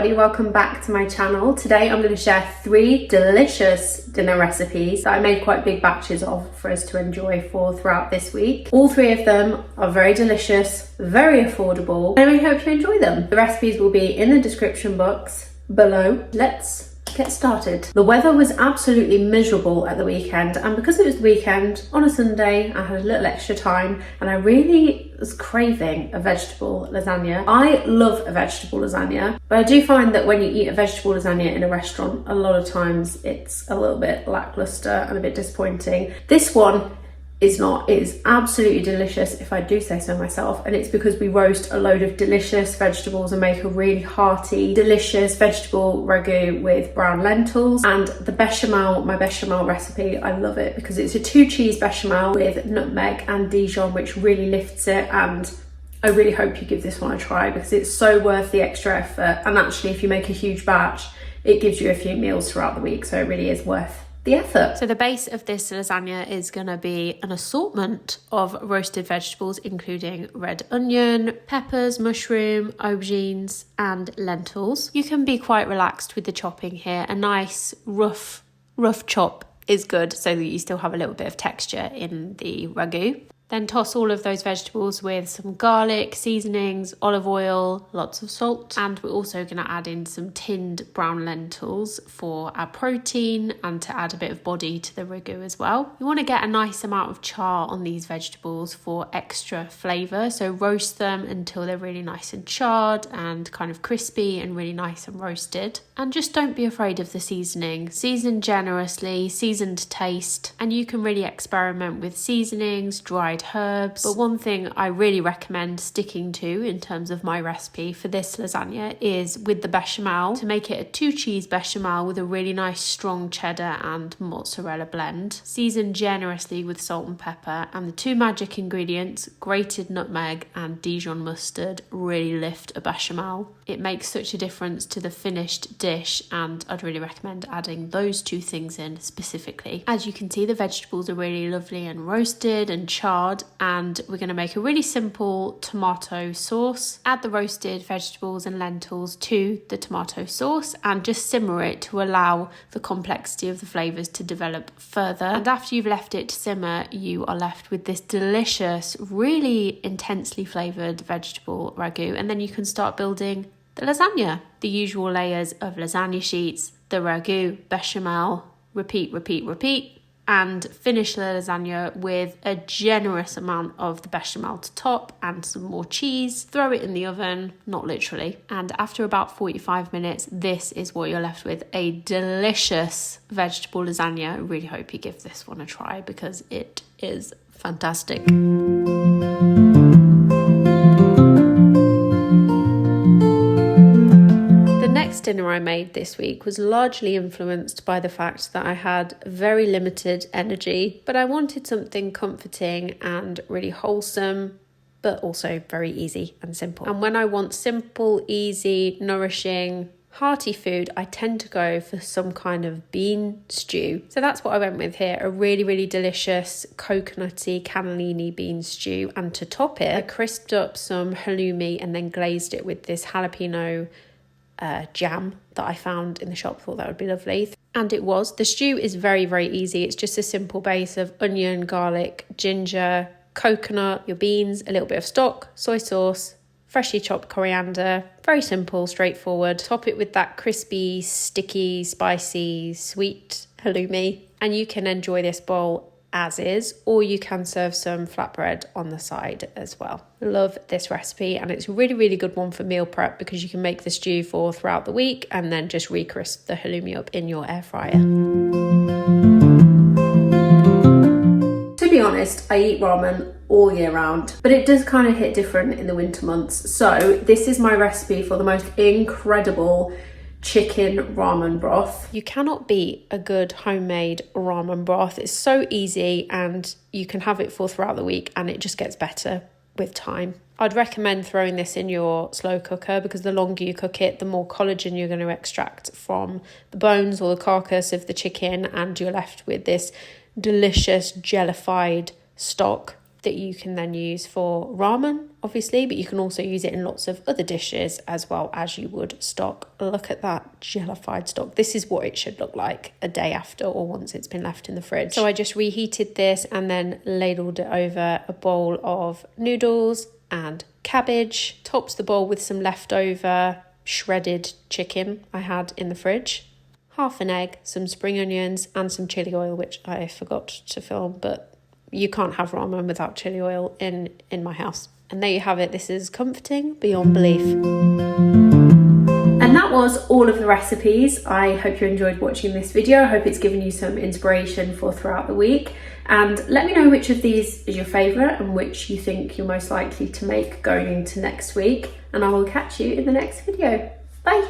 everybody, welcome back to my channel. Today I'm going to share 3 delicious dinner recipes that I made quite big batches of for us to enjoy for throughout this week. All 3 of them are very delicious, very affordable, and I really hope you enjoy them. The recipes will be in the description box below. Let's get started. The weather was absolutely miserable at the weekend, and because it was the weekend on a Sunday, I had a little extra time and I really was craving a vegetable lasagna. I love a vegetable lasagna, but I do find that when you eat a vegetable lasagna in a restaurant, a lot of times it's a little bit lackluster and a bit disappointing. This one is not. It is absolutely delicious, if I do say so myself, and it's because we roast a load of delicious vegetables and make a really hearty, delicious vegetable ragu with brown lentils. And the bechamel, my bechamel recipe, I love it because it's a 2 cheese bechamel with nutmeg and Dijon, which really lifts it, and I really hope you give this one a try because it's so worth the extra effort. And actually, if you make a huge batch, it gives you a few meals throughout the week, so it really is worth the effort. So the base of this lasagna is going to be an assortment of roasted vegetables, including red onion, peppers, mushroom, aubergines and lentils. You can be quite relaxed with the chopping here. A nice rough chop is good so that you still have a little bit of texture in the ragu. Then toss all of those vegetables with some garlic, seasonings, olive oil, lots of salt. And we're also going to add in some tinned brown lentils for our protein and to add a bit of body to the ragu as well. You want to get a nice amount of char on these vegetables for extra flavour. So roast them until they're really nice and charred and kind of crispy and really nice and roasted. And just don't be afraid of the seasoning. Season generously, season to taste. And you can really experiment with seasonings, dried herbs. But one thing I really recommend sticking to in terms of my recipe for this lasagna is with the bechamel, to make it a 2 cheese bechamel with a really nice strong cheddar and mozzarella blend. Season generously with salt and pepper, and the 2 magic ingredients, grated nutmeg and Dijon mustard, really lift a bechamel. It makes such a difference to the finished dish, and I'd really recommend adding those 2 things in specifically. As you can see, the vegetables are really lovely and roasted and charred, and we're going to make a really simple tomato sauce. Add the roasted vegetables and lentils to the tomato sauce and just simmer it to allow the complexity of the flavours to develop further. And after you've left it to simmer, you are left with this delicious, really intensely flavoured vegetable ragu, and then you can start building the lasagna. The usual layers of lasagna sheets, the ragu, bechamel, repeat, and finish the lasagna with a generous amount of the bechamel to top and some more cheese. Throw it in the oven, not literally. And after about 45 minutes, this is what you're left with, a delicious vegetable lasagna. I really hope you give this one a try because it is fantastic. Dinner I made this week was largely influenced by the fact that I had very limited energy, but I wanted something comforting and really wholesome, but also very easy and simple. And when I want simple, easy, nourishing, hearty food, I tend to go for some kind of bean stew. So that's what I went with here, a really delicious coconutty cannellini bean stew. And to top it, I crisped up some halloumi and then glazed it with this jalapeno jam that I found in the shop. Thought that would be lovely. And it was. The stew is very easy. It's just a simple base of onion, garlic, ginger, coconut, your beans, a little bit of stock, soy sauce, freshly chopped coriander. Very simple, straightforward. Top it with that crispy, sticky, spicy, sweet halloumi, and you can enjoy this bowl as is, or you can serve some flatbread on the side as well. Love this recipe, and it's a really good one for meal prep because you can make the stew for throughout the week and then just re-crisp the halloumi up in your air fryer. To be honest, I eat ramen all year round, but it does kind of hit different in the winter months. So this is my recipe for the most incredible chicken ramen broth. You cannot beat a good homemade ramen broth. It's so easy and you can have it for throughout the week, and it just gets better with time. I'd recommend throwing this in your slow cooker because the longer you cook it, the more collagen you're going to extract from the bones or the carcass of the chicken, and you're left with this delicious jellified stock. that you can then use for ramen, obviously, but you can also use it in lots of other dishes as well as you would stock. Look at that jellified stock. This is what it should look like a day after or once it's been left in the fridge. So I just reheated this and then ladled it over a bowl of noodles and cabbage. Topped the bowl with some leftover shredded chicken I had in the fridge. Half an egg, some spring onions and some chili oil, which I forgot to film, but you can't have ramen without chili oil in my house. And there you have it. This is comforting beyond belief. And that was all of the recipes. I hope you enjoyed watching this video. I hope it's given you some inspiration for throughout the week. And let me know which of these is your favourite and which you think you're most likely to make going into next week. And I will catch you in the next video. Bye.